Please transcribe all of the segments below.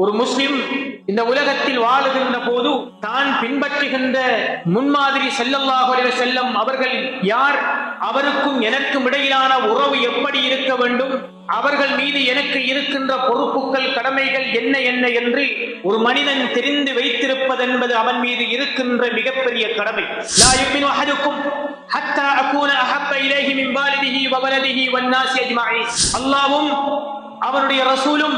ஒரு முஸ்லிம் இந்த உலகத்தில் வாழுகின்ற போது தான் பின்பற்றுகின்ற முன்மாதிரி ஸல்லல்லாஹு அலைஹி வஸல்லம் அவர்கள் யார், அவருக்கும் எனக்கும் இடையிலான உறவு எப்படி இருக்க வேண்டும், அவர்கள் மீது எனக்கு இருக்கின்ற பொறுப்புகள் கடமைகள் என்ன என்ன என்று ஒரு மனிதன் தெரிந்து வைத்திருப்பதென்பது அவன் மீது இருக்கின்ற மிகப்பெரிய கடமை. லா யுமினு அஹதுக்கும் ஹத்தா அகூன அஹப்ப இலைஹி மின் வாலிதிஹி வ வலதிஹி வன் நாஸி அஜ்மஈன். அல்லாஹ்வும் அவருடைய ரசூலும்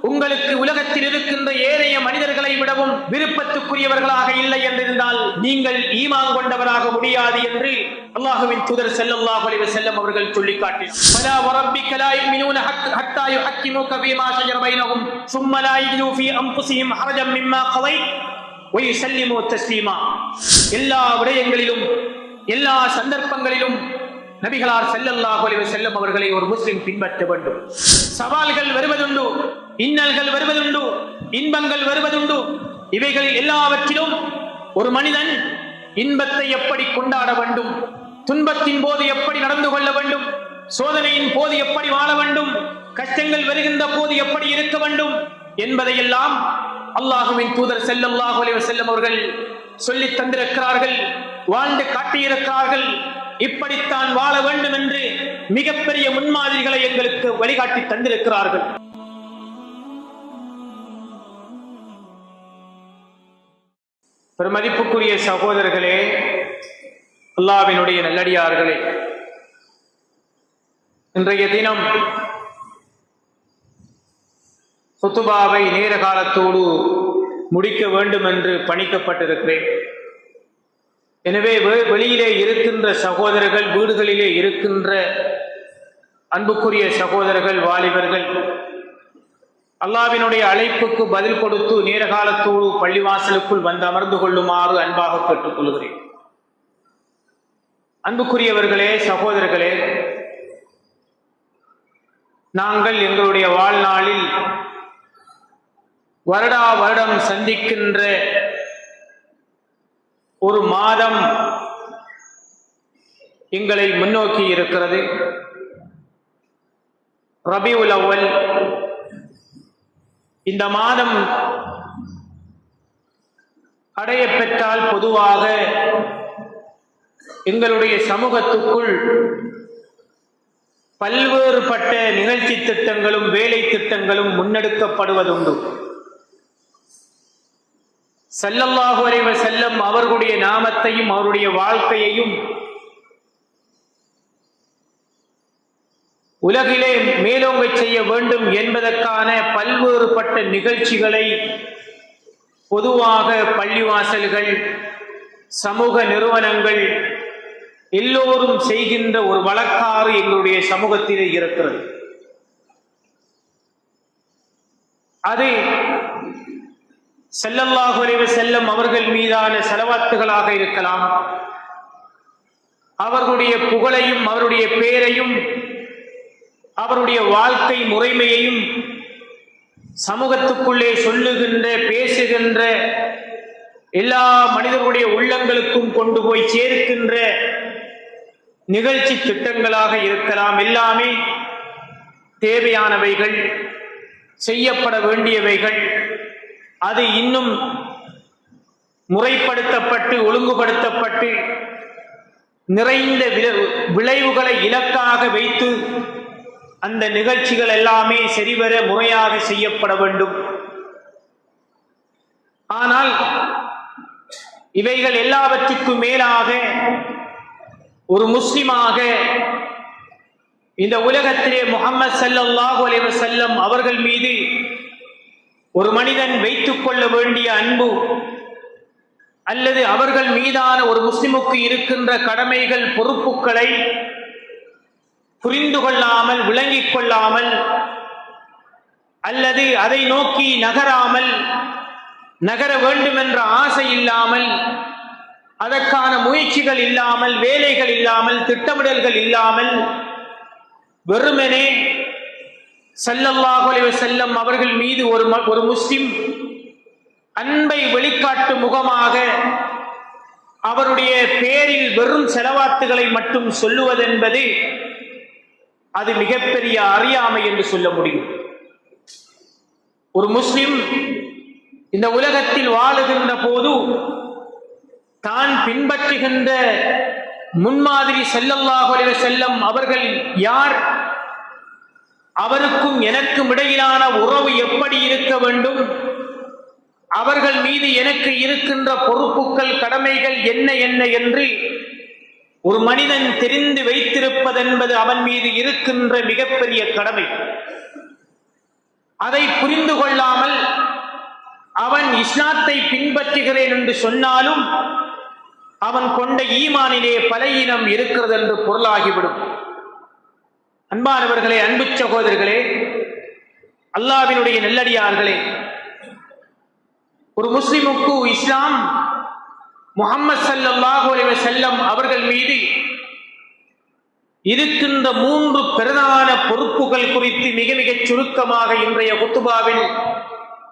உங்களுக்கு உலகத்தில் இருக்கின்ற ஏனைய மனிதர்களை விடவும் விருப்பத்துக்குரியவர்களாக இல்லை என்றிருந்தால் நீங்கள் ஈமான் கொண்டவராக முடியாது என்று அல்லாஹ்வின் தூதர் ஸல்லல்லாஹு அலைஹி வஸல்லம் அவர்கள் சொல்லிக் காட்டினார். ஃபலா வரப்பிக லா யுமினூன ஹத்தா யுஹக்கிமுக ஃபீமா ஷஜர பைனஹும் ஸும்ம லா யஜிது ஃபீ அன்ஃபுஸிஹிம் ஹரஜன் மிம்மா கதைத் வ யுஸல்லிமு தஸ்லீமா. எல்லா விடயங்களிலும் எல்லா சந்தர்ப்பங்களிலும் நபிகளார் ஸல்லல்லாஹு அலைஹி வஸல்லம் அவர்களை ஒரு முஸ்லிம் பின்பற்ற வேண்டும். சவால்கள் வருவதுண்டு, இன்னல்கள் வருவதுண்டு, இன்பங்கள் வருவதுண்டு. இவைகளில் எல்லாவற்றிலும் ஒரு மனிதன் இன்பத்தை எப்படி கொண்டாட வேண்டும், துன்பத்தின் போது எப்படி நடந்து கொள்ள வேண்டும், சோதனையின் போது எப்படி வாழ வேண்டும், கஷ்டங்கள் வருகின்ற போது எப்படி இருக்க வேண்டும் என்பதையெல்லாம் அல்லாஹ்வின் தூதர் ஸல்லல்லாஹு அலைஹி வஸல்லம் அவர்கள் சொல்லித் தந்திருக்கிறார்கள், வாழ்ந்து காட்டியிருக்கிறார்கள். இப்படித்தான் வாழ வேண்டும் என்று மிகப்பெரிய முன்மாதிரிகளை எங்களுக்கு வழிகாட்டி தந்திருக்கிறார்கள். பெருமதிப்புக்குரிய சகோதரர்களே, அல்லாஹ்வினுடைய நல்லடியார்களே, இன்றைய தினம் குத்துபாவை நேர காலத்தோடு முடிக்க வேண்டும் என்று பணிக்கப்பட்டிருக்கிறேன். எனவே வெளியிலே இருக்கின்ற சகோதரர்கள், வீடுகளிலே இருக்கின்ற அன்புக்குரிய சகோதரர்கள், வாலிபர்கள், அல்லாஹ்வினுடைய அழைப்புக்கு பதில் கொடுத்து நேர காலத்தோடு பள்ளிவாசலுக்குள் வந்து அமர்ந்து கொள்ளுமாறு அன்பாக கேட்டுக்கொள்கிறேன். அன்புக்குரியவர்களே, சகோதரர்களே, நாங்கள் எங்களுடைய வாழ்நாளில் வருடா வருடம் சந்திக்கின்ற ஒரு மாதம் எங்களை முன்னோக்கி இருக்கிறது. ரபியுல் அவ்வல். இந்த மாதம் அடைய பெற்றால் பொதுவாக எங்களுடைய சமூகத்துக்குள் பல்வேறுபட்ட நிகழ்ச்சி திட்டங்களும் வேலை திட்டங்களும் முன்னெடுக்கப்படுவதுண்டு. ஸல்லல்லாஹு அலைஹி வஸல்லம் அவர்களுடைய நாமத்தையும் அவருடைய வாழ்க்கையையும் உலகிலே மேலோங்க செய்ய வேண்டும் என்பதற்கான பல்வேறுபட்ட நிகழ்ச்சிகளை பொதுவாக பள்ளிவாசல்கள், சமூக நிறுவனங்கள் எல்லோரும் செய்கின்ற ஒரு வழக்காறு எங்களுடைய சமூகத்திலே இருக்கிறது. அது ஸல்லல்லாஹு அலைஹி வஸல்லம் அவர்கள் மீதான ஸலவாத்துகளாக இருக்கலாம், அவர்களுடைய புகழையும் அவருடைய பேரையும் அவருடைய வாழ்க்கை முறைமையையும் சமூகத்துக்குள்ளே சொல்லுகின்ற பேசுகின்ற எல்லா மனிதர்களுடைய உள்ளங்களுக்கும் கொண்டு போய் சேர்க்கின்ற நிகழ்ச்சி திட்டங்களாக இருக்கலாம். எல்லாமே தேவையானவைகள், செய்யப்பட வேண்டியவைகள். அது இன்னும் முறைப்படுத்தப்பட்டு ஒழுங்குபடுத்தப்பட்டு நிறைந்த விளைவுகளை இலக்காக வைத்து அந்த நிகழ்ச்சிகள் எல்லாமே சரிவர முறையாக செய்யப்பட வேண்டும். ஆனால் இவைகள் எல்லாவற்றுக்கும் மேலாக ஒரு முஸ்லிமாக இந்த உலகத்திலே முஹம்மது ஸல்லல்லாஹு அலைஹி வஸல்லம் அவர்கள் மீது ஒரு மனிதன் வைத்துக் கொள்ள வேண்டிய அன்பு அல்லது அவர்கள் மீதான ஒரு முஸ்லிமுக்கு இருக்கின்ற கடமைகள், பொறுப்புகளை புரிந்து கொள்ளாமல், விளங்கிக் கொள்ளாமல், அல்லது அதை நோக்கி நகர வேண்டும் என்ற ஆசை இல்லாமல், அதற்கான முயற்சிகள் இல்லாமல், வேலைகள் இல்லாமல், திட்டமிடல்கள் இல்லாமல், வெறுமனே ஸல்லல்லாஹு அலைஹி வஸல்லம் அவர்கள் மீது ஒரு முஸ்லிம் அன்பை வெளிக்காட்டு முகமாக அவருடைய பேரில் வெறும் செலவாத்துகளை மட்டும் சொல்லுவதென்பது அது மிகப்பெரிய அறியாமை என்று சொல்ல முடியும். ஒரு முஸ்லிம் இந்த உலகத்தில் வாழுகின்ற போது தான் பின்பற்றுகின்ற முன்மாதிரி ஸல்லல்லாஹு அலைஹி வஸல்லம் அவர்கள் யார், அவருக்கும் எனக்கும் இடையிலான உறவு எப்படி இருக்க வேண்டும், அவர்கள் மீது எனக்கு இருக்கின்ற பொறுப்புகள் கடமைகள் என்ன என்ன என்று ஒரு மனிதன் தெரிந்து வைத்திருப்பதென்பது அவன் மீது இருக்கின்ற மிகப்பெரிய கடமை. அதை புரிந்து கொள்ளாமல் அவன் இஸ்லாத்தை பின்பற்றுகிறேன் என்று சொன்னாலும் அவன் கொண்ட ஈமானிலே பலவீனம் இருக்கிறது என்று பொருளாகிவிடும். அன்பானவர்களே, அன்பு சகோதரர்களே, அல்லாஹ்வினுடைய நல்லடியார்களே, ஒரு முஸ்லிமுக்கு இஸ்லாம் முஹம்மது ஸல்லல்லாஹு அலைஹி வஸல்லம் அவர்கள் மீது இருக்கின்ற 3 பிரதான பொறுப்புகள் குறித்து மிக மிக சுருக்கமாக இன்றைய குத்துபாவில்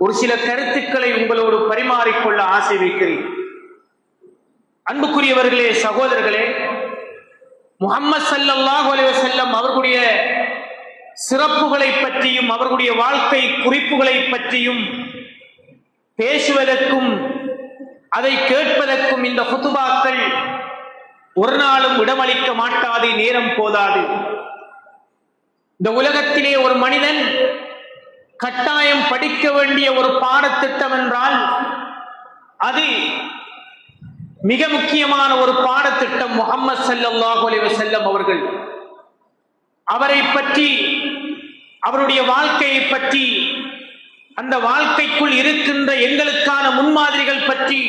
ஒரு சில கருத்துக்களை உங்களோடு பரிமாறிக்கொள்ள ஆசை வைக்கிறேன். அன்புக்குரியவர்களே, சகோதரர்களே, முஹம்மது ஸல்லல்லாஹு அலைஹி வஸல்லம் அவர்களுடைய சிறப்புகளை பற்றியும் அவர்களுடைய வாழ்க்கை குறிப்புகளை பற்றியும் பேசுவதற்கும் அதை கேட்பதற்கும் இந்த குத்துபாக்கள் ஒரு நாளும் இடமளிக்க மாட்டாது, நேரம் போதாது. இந்த உலகத்திலே ஒரு மனிதன் கட்டாயம் படிக்க வேண்டிய ஒரு பாடத்திட்டம் என்றால் அது மிக முக்கியமான ஒரு பாடத்திட்டம் முஹம்மது ஸல்லல்லாஹு அலைஹி வஸல்லம் அவர்கள். அவரை பற்றி, அவருடைய வாழ்க்கையை பற்றி, அந்த வாழ்க்கைக்குள் இருக்கின்ற எங்களுக்கான முன்மாதிரிகள் பற்றி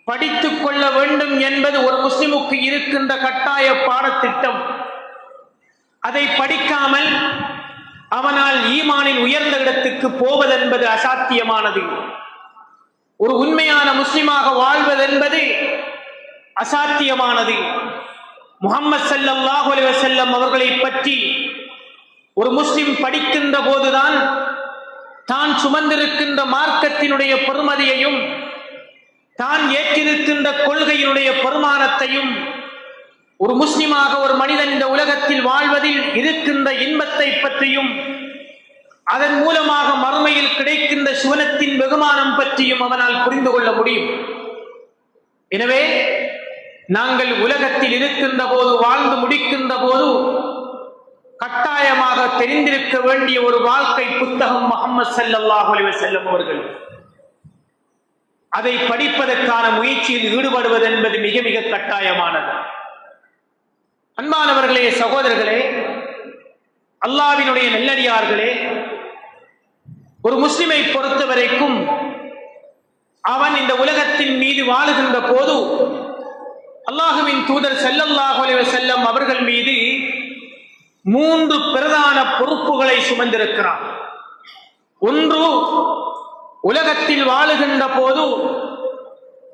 படித்துக் கொள்ள வேண்டும் என்பது ஒரு முஸ்லிமுக்கு இருக்கின்ற கட்டாய பாடத்திட்டம். அதை படிக்காமல் அவனால் ஈமானின் உயர்ந்த இடத்துக்கு போவதென்பது அசாத்தியமானது. ஒரு உண்மையான முஸ்லிமாக வாழ்வதென்பது அசாத்தியமானது. முஹம்மது ஸல்லல்லாஹு அலைஹி வஸல்லம் அவர்களை பற்றி ஒரு முஸ்லிம் படிக்கின்ற போதுதான் தான் சுமந்திருக்கின்ற மார்க்கத்தினுடைய பெருமதியையும் தான் ஏற்றிருக்கின்ற கொள்கையினுடைய பெருமானத்தையும், ஒரு முஸ்லிமாக ஒரு மனிதன் இந்த உலகத்தில் வாழ்வதில் இருக்கின்ற இன்பத்தை பற்றியும் அதன் மூலமாக மறுமையில் கிடைக்கின்ற சுவனத்தின் வெகுமானம் பற்றியும் அவனால் புரிந்து கொள்ள முடியும். எனவே நாங்கள் உலகத்தில் இருக்கின்ற போது, வாழ்ந்து முடிக்கின்ற போது கட்டாயமாக தெரிந்திருக்க வேண்டிய ஒரு வாழ்க்கை புத்தகம் முஹம்மது ஸல்லல்லாஹு அலைஹி வஸல்லம் அவர்கள். அதை படிப்பதற்கான முயற்சியில் ஈடுபடுவது என்பது மிக மிக கட்டாயமானது. அன்பானவர்களே, சகோதரர்களே, அல்லாஹ்வினுடைய நல்லடியார்களே, ஒரு முஸ்லிமை பொறுத்த வரைக்கும் அவன் இந்த உலகத்தின் மீது வாழுகின்ற போது அல்லாஹ்வின் தூதர் ஸல்லல்லாஹு அலைஹி வஸல்லம் அவர்கள் மீது 3 பிரதான பொறுப்புகளை சுமந்திருக்கிறான். ஒன்று, உலகத்தில் வாழுகின்ற போது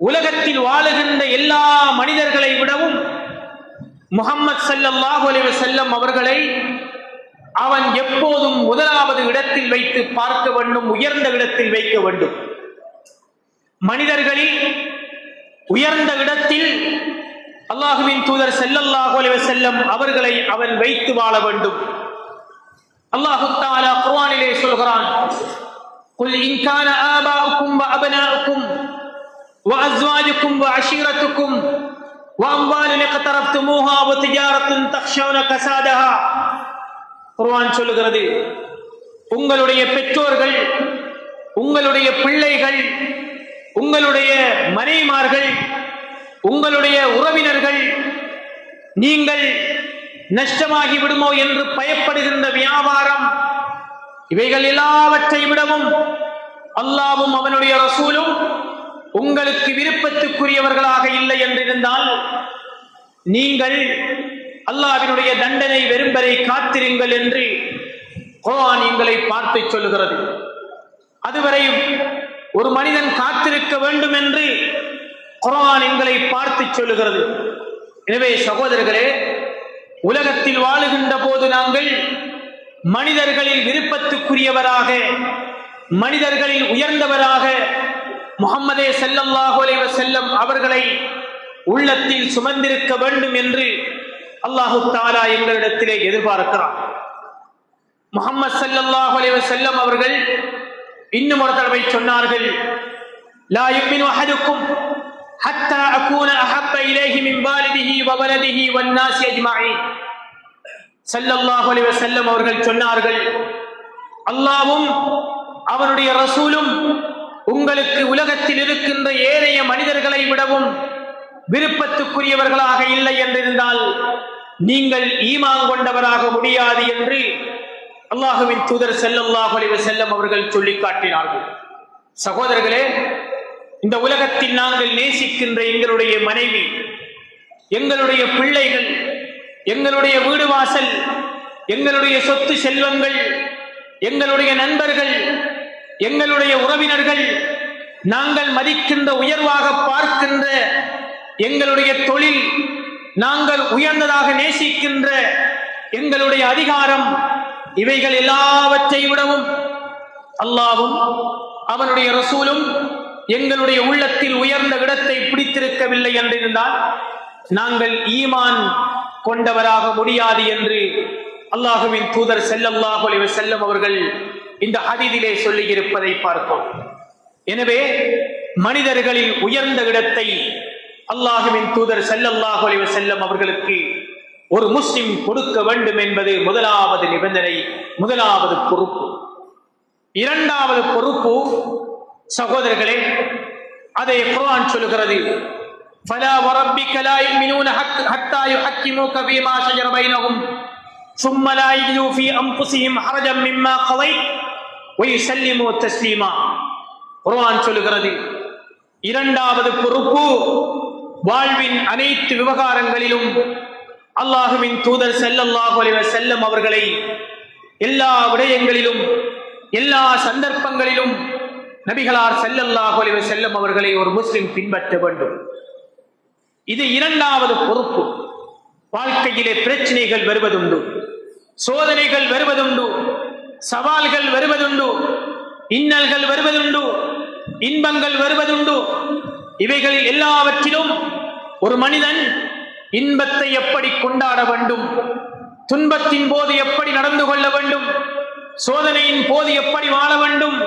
உலகத்தில் வாழுகின்ற எல்லா மனிதர்களை விடவும் முஹம்மது ஸல்லல்லாஹு அலைஹி வஸல்லம் அவர்களை அவன் எப்போதும் முதலாவது இடத்தில் வைத்து பார்க்க வேண்டும், உயர்ந்த இடத்தில் வைக்க வேண்டும். மனிதர்களில் உயர்ந்த இடத்தில் அல்லாஹ்வின் தூதர் ஸல்லல்லாஹு அலைஹி வஸல்லம் அவர்களை அவன் வைத்து வாழ வேண்டும். அல்லாஹ் தஆலா குர்ஆனிலே சொல்கிறான், குல் இன் கான ஆபாஉக்கும் வ அப்னாஉக்கும் வ அஸ்வாஜுக்கும் வ அஷீரத்துக்கும் வ அம்வாலுன் இக்தரப்துமூஹா வ திஜாரத்துன் தக்ஷௌன கஸாதஹா. குர்ஆன் சொல்கிறது, உங்களுடைய பெற்றோர்கள், உங்களுடைய பிள்ளைகள், உங்களுடைய மனைவிமார்கள், உங்களுடைய உறவினர்கள், நீங்கள் நஷ்டமாகி விடுமோ என்று பயப்படுகின்ற வியாபாரம், இவைகள் எல்லாவற்றை விடவும் அல்லாஹ்வும் அவனுடைய ரசூலும் உங்களுக்கு விருப்பத்துக்குரியவர்களாக இல்லை என்றிருந்தால் நீங்கள் அல்லாஹ்வினுடைய தண்டனை வெறும் வரை காத்திருங்கள் என்று குர்ஆன் எங்களை பார்த்து சொல்லுகிறது. அதுவரை ஒரு மனிதன் காத்திருக்க வேண்டும் என்று குர்ஆன் எங்களை பார்த்து சொல்லுகிறது. எனவே சகோதரர்களே, உலகத்தில் வாழுகின்ற போது நாங்கள் மனிதர்களில் விருப்பத்துக்குரியவராக, மனிதர்களில் உயர்ந்தவராக முஹம்மதே ஸல்லல்லாஹு அலைஹி வஸல்லம் அவர்களை உள்ளத்தில் சுமந்திருக்க வேண்டும் என்று அல்லாஹு தஆலா எங்களிடத்திலே எதிர்பார்க்கிறார். முஹம்மது ஸல்லல்லாஹு அலைஹி வஸல்லம் அவர்கள் இன்னும் ஒரு தடவை சொன்னார்கள், லா யுமினு அஹதுக்கும் ஹத்தா அகூன அஹப்ப இலைஹி மின் வாலிதிஹி வ வலதிஹி வன் நாஸி அஜ்மஈன். ஸல்லல்லாஹு அலைஹி வஸல்லம் அவர்கள் சொன்னார்கள், அல்லாஹ்வும் அவருடைய ரசூலும் உங்களுக்கு உலகத்தில் இருக்கின்ற ஏனைய மனிதர்களை விடவும் விருப்பத்துக்குரியவர்களாக இல்லை என்றிருந்தால் நீங்கள் ஈமான் கொண்டவராக முடியாது என்று அல்லாஹ்வின் தூதர் ஸல்லல்லாஹு அலைஹி வஸல்லம் அவர்கள் சொல்லி காட்டினார்கள். சகோதரர்களே, இந்த உலகத்தில் நாங்கள் நேசிக்கின்ற எங்களுடைய மனைவி, எங்களுடைய பிள்ளைகள், எங்களுடைய வீடு வாசல், எங்களுடைய சொத்து செல்வங்கள், எங்களுடைய நண்பர்கள், எங்களுடைய உறவினர்கள், நாங்கள் மதிக்கின்ற உயர்வாக பார்க்கின்ற எங்களுடைய தொழில், நாங்கள் உயர்ந்ததாக நேசிக்கின்ற எங்களுடைய அதிகாரம், இவைகள் எல்லாவற்றை விடவும் அல்லாஹ்வும் அவனுடைய ரசூலும் எங்களுடைய உள்ளத்தில் உயர்ந்த இடத்தை பிடித்திருக்கவில்லை என்றிருந்தால் நாங்கள் ஈமான் கொண்டவராக முடியாது என்று அல்லாஹ்வின் தூதர் ஸல்லல்லாஹு அலைஹி வஸல்லம் அவர்கள் இந்த ஹதீஸிலே சொல்லி இருப்பதை பார்ப்போம். எனவே மனிதர்களில் உயர்ந்த இடத்தை அல்லாஹ்வின் தூதர் ஸல்லல்லாஹு அலைஹி வஸல்லம் அவர்களுக்கு ஒரு முஸ்லிம் கொடுக்க வேண்டும் என்பது முதலாவது நிபந்தனை, முதலாவது பொறுப்பு. இரண்டாவது பொறுப்பு சகோதரர்களே, அதை குர்ஆன் சொல்கிறது, ஃபலா வரப்பிக லா யுமினூன ஹத்தா யுஹக்கிமுக ஃபீமா ஷஜர பைனஹும் ثم لا يجدوا في انفسهم حرجا مما قضيت ويسلموا تسليما. குர்ஆன் சொல்கிறது, இரண்டாவது பொறுப்பு வாழ்வின் அனைத்து விவகாரங்களிலும் அல்லாஹ்வின் தூதர் ஸல்லல்லாஹு அலைஹி வஸல்லம் அவர்களை எல்லா விடயங்களிலும் எல்லா சந்தர்ப்பங்களிலும் நபிகளார் ஸல்லல்லாஹு அலைஹி வஸல்லம் அவர்களை ஒரு முஸ்லிம் பின்பற்ற வேண்டும். இது இரண்டாவது பொறுப்பு. வாழ்க்கையிலே பிரச்சனைகள் வருவதுண்டு, சோதனைகள் வருவதுண்டு, சவால்கள் வருவதுண்டு, இன்னல்கள் வருவதுண்டு, இன்பங்கள் வருவதுண்டு. இவைகள் எல்லாவற்றிலும் ஒரு மனிதன் இன்பத்தை எப்படி கொண்டாட வேண்டும், துன்பத்தின் போது எப்படி நடந்து கொள்ள வேண்டும், சோதனையின் போது எப்படி வாழ வேண்டும்,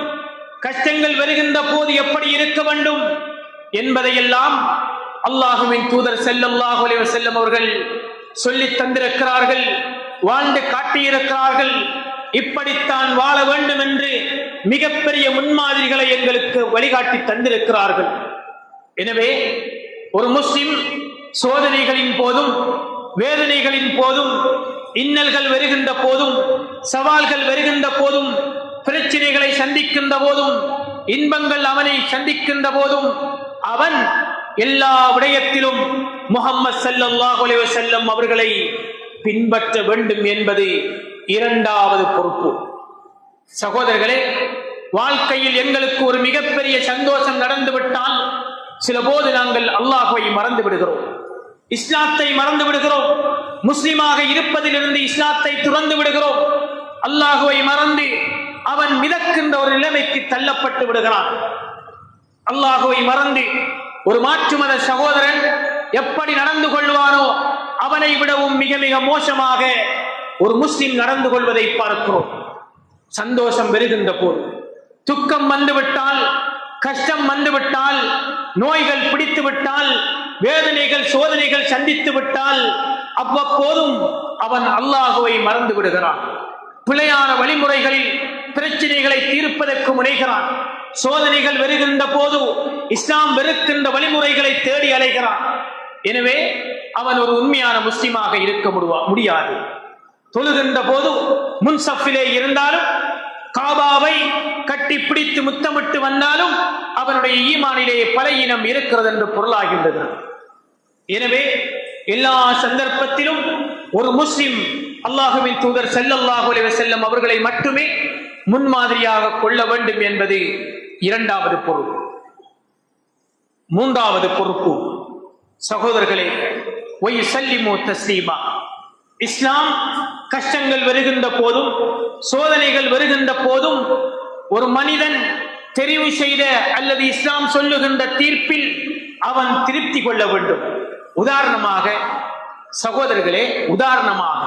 கஷ்டங்கள் வருகின்ற போது எப்படி இருக்க வேண்டும் என்பதையெல்லாம் அல்லாஹ்வின் தூதர் ஸல்லல்லாஹு அலைஹி வஸல்லம் அவர்கள் சொல்லி தந்திருக்கிறார்கள், வாழ்ந்து காட்டியிருக்கிறார்கள். இப்படித்தான் வாழ வேண்டும் என்று மிகப்பெரிய முன்மாதிரிகளை எங்களுக்கு வழிகாட்டி தந்திருக்கிறார்கள். எனவே ஒரு முஸ்லிம் சோதனைகளின் போதும் வேதனைகளின் போதும் இன்னல்கள் வருகின்ற போதும் சவால்கள் வருகின்ற போதும் பிரச்சனைகளை சந்திக்கின்ற போதும் இன்பங்கள் அவனை சந்திக்கின்ற போதும் அவன் எல்லா விடயத்திலும் முஹம்மது ஸல்லல்லாஹு அலைஹி வஸல்லம் அவர்களை பின்பற்ற வேண்டும் என்பது இரண்டாவது பொறுப்பு. சகோதரர்களே, வாழ்க்கையில் எங்களுக்கு ஒரு மிகப்பெரிய சந்தோஷம் நடந்துவிட்டால் சில போது நாங்கள் அல்லாஹ்வை மறந்து விடுகிறோம், இஸ்லாத்தை மறந்து விடுகிறோம், முஸ்லிமாக இருப்பதிலிருந்து இஸ்லாத்தை துறந்து விடுகிறோம். அல்லாஹ்வை மறந்து அவன் மிதக்கின்ற ஒரு நிலைமைக்கு தள்ளப்பட்டு விடுகிறான். அல்லாஹ்வை மறந்து ஒரு மாற்று மத சகோதரன் எப்படி நடந்து கொள்வானோ அவனை விடவும் மிக மிக மோசமாக ஒரு முஸ்லிம் நடந்து கொள்வதை பார்க்கிறோம். சந்தோஷம் வருகின்ற போது, துக்கம் வந்துவிட்டால், கஷ்டம் வந்துவிட்டால், நோய்கள் பிடித்து விட்டால், வேதனைகள் சோதனைகள் சந்தித்து விட்டால் அவ்வப்போதும் அவன் அல்லாஹ்வை மறந்து விடுகிறான். பிழையான வழிமுறைகளில் பிரச்சனைகளை தீர்ப்பதற்கு முனைகிறான். சோதனைகள் வருகின்ற போது இஸ்லாம் வெறுக்கின்ற வழிமுறைகளை தேடி அலைகிறான். எனவே அவன் ஒரு உண்மையான முஸ்லிமாக இருக்க முடியாது. தொழுகின்ற போது முன்சஃபிலே இருந்தாலும், காபாவை கட்டி பிடித்து முத்தமிட்டு வந்தாலும் அவனுடைய ஈமானிலே பலவீனம் இருக்கிறது என்று பொருளாகின்றது. எனவே எல்லா சந்தர்ப்பத்திலும் ஒரு முஸ்லிம் அல்லாஹ்வின் தூதர் ஸல்லல்லாஹு அலைஹி வஸல்லம் அவர்களை மட்டுமே முன்மாதிரியாக கொள்ள வேண்டும் என்பது இரண்டாவது பொறுப்பு. மூன்றாவது பொறுப்பு சகோதரர்களே, வயுஸல்லிமு தஸ்லீமா. இஸ்லாம் கஷ்டங்கள் வருகின்ற போதும் சோதனைகள் வருகின்ற போதும் ஒரு மனிதன் தெரிவு செய்த அல்லது இஸ்லாம் சொல்லுகின்ற தீர்ப்பில் அவன் திருப்தி கொள்ள வேண்டும். உதாரணமாக சகோதரர்களே, உதாரணமாக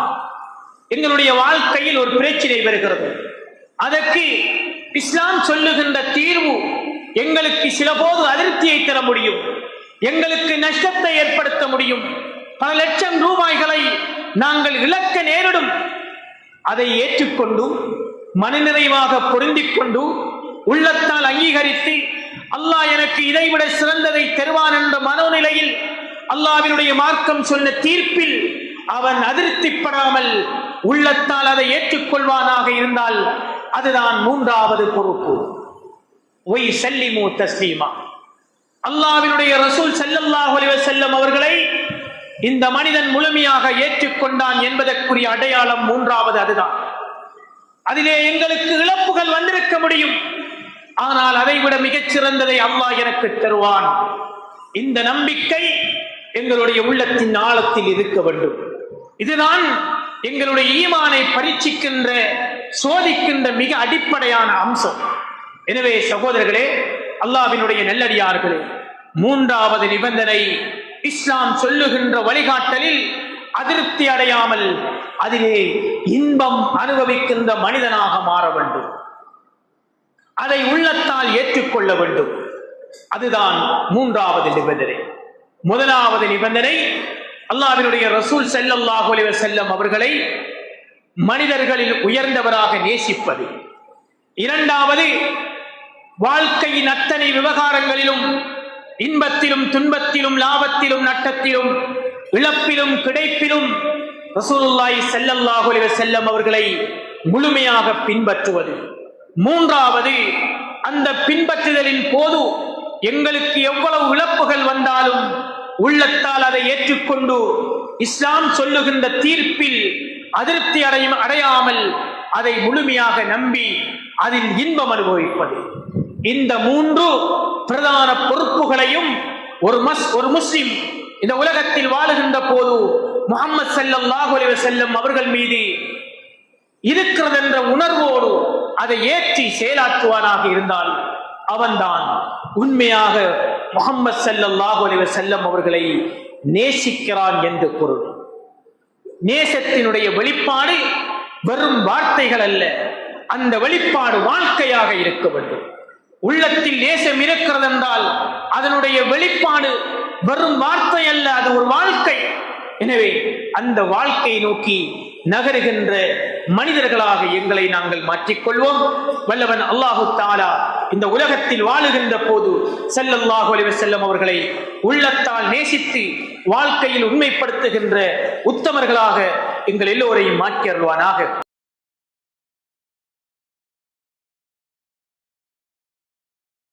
எங்களுடைய வாழ்க்கையில் ஒரு பிரச்சனை வருகிறது. அதற்கு இஸ்லாம் சொல்லுகின்ற தீர்வு எங்களுக்கு சில போது அதிருப்தியை தர முடியும், எங்களுக்கு நஷ்டத்தை ஏற்படுத்த முடியும், பல லட்சம் ரூபாய்களை நாங்கள் இழக்க நேரிடும். அதை ஏற்றுக்கொண்டு மனநிறைவாக பொருந்திக் கொண்டு உள்ளத்தால் அங்கீகரித்து அல்லாஹ் எனக்கு இதைவிட சிறந்ததை தருவான் என்ற மனோநிலையில் அல்லாஹ்வினுடைய மார்க்கம் சொன்ன தீர்ப்பில் அவன் அதிருப்திப்படாமல் உள்ளத்தால் அதை ஏற்றுக்கொள்வானாக இருந்தால் அதுதான் மூன்றாவது பொறுப்பு. ஒய் சல்லிமு தஸ்லீமா. அல்லாஹ்வினுடைய ரசூல் ஸல்லல்லாஹு அலைஹி வஸல்லம் அவர்களை இந்த மனிதன் முழுமையாக ஏற்றுக்கொண்டான் என்பதற்குரிய அடையாளம் மூன்றாவது அதுதான். அதிலே எங்களுக்கு இழப்புகள் வந்திருக்க முடியும், ஆனால் அதைவிட மிகச் சிறந்ததை அல்லாஹ் எனக்கு தருவான். இந்த நம்பிக்கை எங்களுடைய உள்ளத்தின் ஆழத்தில் இருக்க வேண்டும். இதுதான் எங்களுடைய ஈமானை பரீட்சிக்கின்ற சோதிக்கின்ற மிக அடிப்படையான அம்சம். எனவே சகோதரர்களே, அல்லாஹ்வினுடைய நல்லடியார்களே, மூன்றாவது நிபந்தனை இஸ்லாம் சொல்லுகின்ற வழிகாட்டலில் அதிருப்தி அடையாமல் அதிலே இன்பம் அனுபவிக்கின்ற மனிதனாக மாற வேண்டும். அதை உள்ளத்தால் ஏற்றுக்கொள்ள வேண்டும். அதுதான் மூன்றாவது நிபந்தனை. முதலாவது நிபந்தனை அல்லாஹ்வினுடைய ரசூல் ஸல்லல்லாஹு அலைஹி வஸல்லம் அவர்களை மனிதர்களில் உயர்ந்தவராக நேசிப்பது. இரண்டாவது, வாழ்க்கையின் அத்தனை விவகாரங்களிலும் இன்பத்திலும் துன்பத்திலும் லாபத்திலும் நட்டத்திலும் இழப்பிலும் கிடைப்பிலும் ரசூலுல்லாஹி ஸல்லல்லாஹு அலைஹி வஸல்லம் அவர்களை முழுமையாக பின்பற்றுவது. மூன்றாவது, அந்த பின்பற்றுதலின் போது எங்களுக்கு எவ்வளவு இழப்புகள் வந்தாலும் உள்ளத்தால் அதை ஏற்றுக்கொண்டு இஸ்லாம் சொல்லுகின்ற தீர்ப்பில் அதிருப்தி அடையாமல் அதை முழுமையாக நம்பி அதில் இன்பம் அனுபவிப்பது. இந்த மூன்று பிரதான பொறுப்புகளையும் ஒரு முஸ்லிம் இந்த உலகத்தில் வாழுகின்ற போது முஹம்மது ஸல்லல்லாஹு அலைஹி வஸல்லம் அவர்கள் மீது இருக்கிறது என்ற உணர்வோடு அதை ஏற்றி செயலாற்றுவானாக இருந்தால் அவன்தான் உண்மையாக முஹம்மது ஸல்லல்லாஹு அலைஹி வஸல்லம் அவர்களை நேசிக்கிறான் என்று பொருள். நேசத்தினுடைய வெளிப்பாடு வெறும் வார்த்தைகள் அல்ல, அந்த வெளிப்பாடு வாழ்க்கையாக இருக்க வேண்டும். உள்ளத்தில் நேசம் இருக்கிறது என்றால் அதனுடைய வெளிப்பாடு வெறும் வார்த்தை அல்ல, அது ஒரு வாழ்க்கை. எனவே அந்த வாழ்க்கையை நோக்கி நகருகின்ற மனிதர்களாக எங்களை நாங்கள் மாற்றிக்கொள்வோம். வல்லவன் அல்லாஹு தஆலா இந்த உலகத்தில் வாழுகின்ற போது ஸல்லல்லாஹு அலைஹி வஸல்லம் அவர்களை உள்ளத்தால் நேசித்து வாழ்க்கையில் உண்மைப்படுத்துகின்ற உத்தமர்களாக எங்கள் எல்லோரையும் மாற்றி அருள்வானாக.